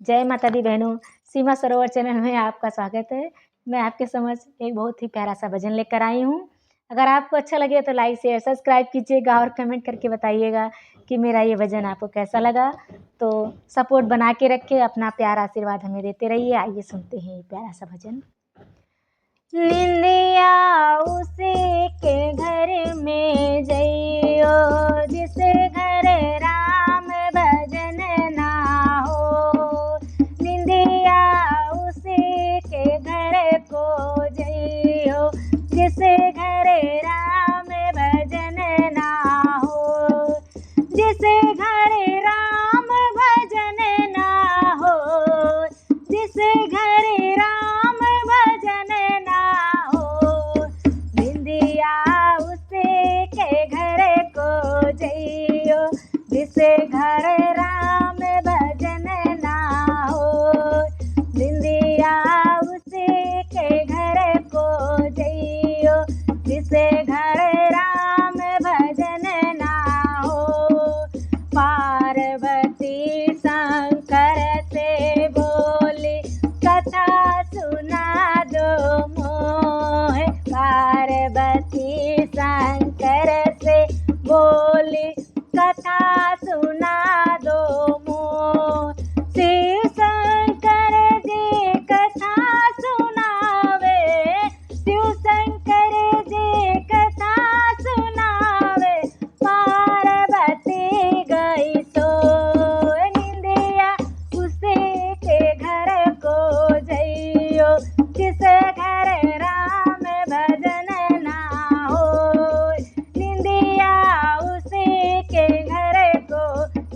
जय माता दी बहनों, सीमा सरोवर चैनल में आपका स्वागत है। मैं आपके समक्ष एक बहुत ही प्यारा-सा भजन लेकर आई हूँ। अगर आपको अच्छा लगे तो लाइक, शेयर, सब्सक्राइब कीजिएगा और कमेंट करके बताइएगा कि मेरा ये भजन आपको कैसा लगा। तो सपोर्ट बना के रखें, अपना प्यार आशीर्वाद हमें देते रहिए। आइए सुनते हैं ये प्यारा-सा भजन। निंदिया उसी के घर में जइयो जिसे घर राम भजन ना हो। निंदिया उसी के घर को जइयो जिसे घर राम भजन ना हो। जिसे घर राम भजन ना हो, जिसे घर राम भजन ना हो। निंदिया उसे के घर को जइयो जिसे घर राम भजन ना हो। निंदिया उसे के घर को जइयो जिसे घर राम भजन ना हो। पार्वती शंकर से बोली कथा सुना दो मोहे। पार्वती शंकर से बोली कथा सुना दो मोहे। शिव शंकर जी कथा सुनावे, शिव शंकर जी कथा सुनावे। पार्वती गई सो निंदिया उसी के घर को जइयो जिसे घर राम भजन ना हो। निंदिया उसी के घर को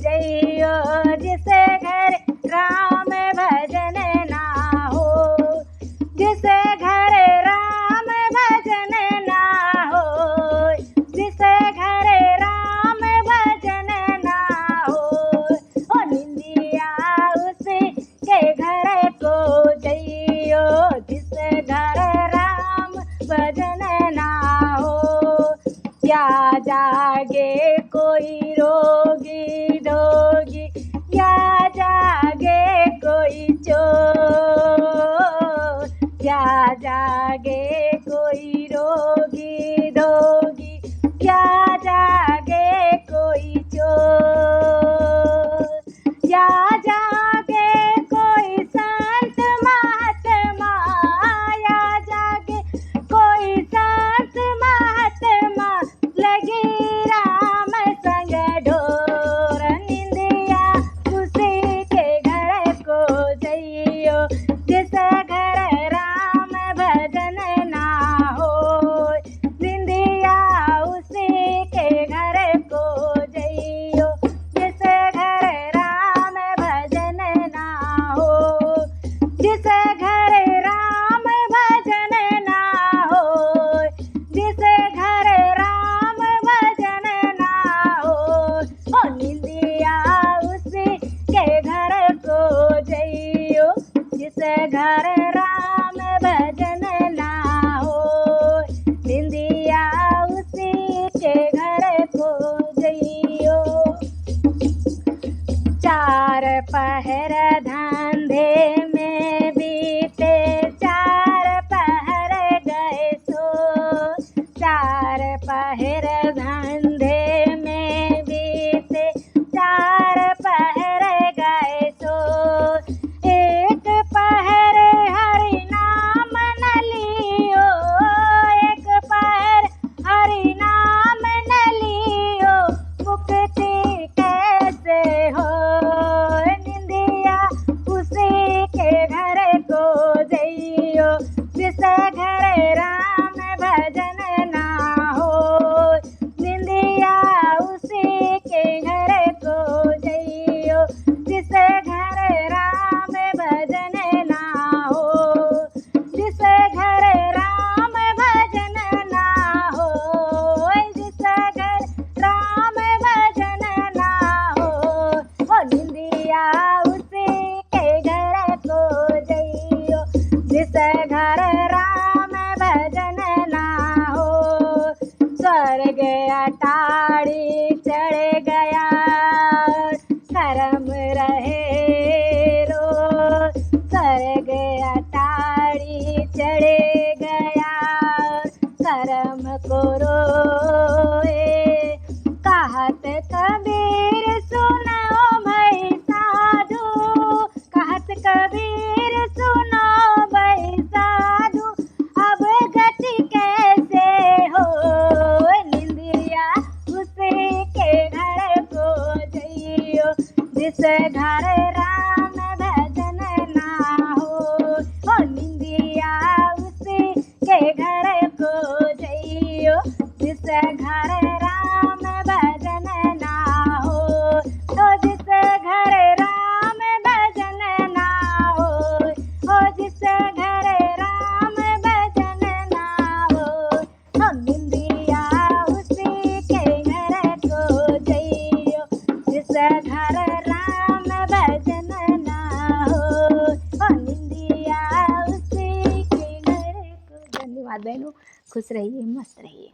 जइयो जिसे घर राम भजन ना हो। जिसे घर राम भजन ना हो, जिसे घर राम भजन ना हो। ओ निंदिया उसी के घर को जइयो जिसे घर राम भजन ना हो। या जागे कोई रोगी ढोगी, या जागे कोई चोर, या जागे कोई रोगी ढोगी, या जागे कोई चोर। या जागे कोई संत महात्मा, या जागे कोई संत महात्मा, लगी राम संग ढोर। निंदिया उसी के घर को जइयो जिसे घर राम भजन ना हो। निंदिया उसी के घर को जइयो जिसे घर राम भजन ना हो। जिसे घर राम भजन ना हो, जिसे घर राम भजन ना हो। ओ निंदिया उसी के घर को जइयो जिसे घर राम भजन ना हो। निंदिया उसी के घर को जइयो। चार पहर धंधे में बीते, चार पहर गए सो। चार पहर धंधे में बीते, चार पहर गए सो। एक पहर हरि नाम न लियो, एक पहर हरि नाम न लियो, मुक्ति कैसे हो। निंदिया उसी के घर को जइयो जिसे घर राम भजन ना हो। निंदिया उसी के घर को जइयो जिसे घर राम भजन ना हो। जिसे घर राम भजन ना हो, जिसे घर राम भजन ना हो। ओ निंदिया उसी के घर को जइयो जिसे घर राम भजन ना हो। स्वर्ग अटारी चढ़ गया, कर्म रहे रो जिस घर राम भजन ना हो, ओ निंदिया उसी के घर को जइयो। जिस घर राम भजन ना हो, तो जिस घर राम भजन ना हो, ओ जिस घर राम भजन ना हो, तो निंदिया उसी के घर को जइयो। जिस घर राम भजन ना हो, ओ निंदिया उसी के घर को। धन्यवाद बहनों, खुश रहिए, मस्त रहिए।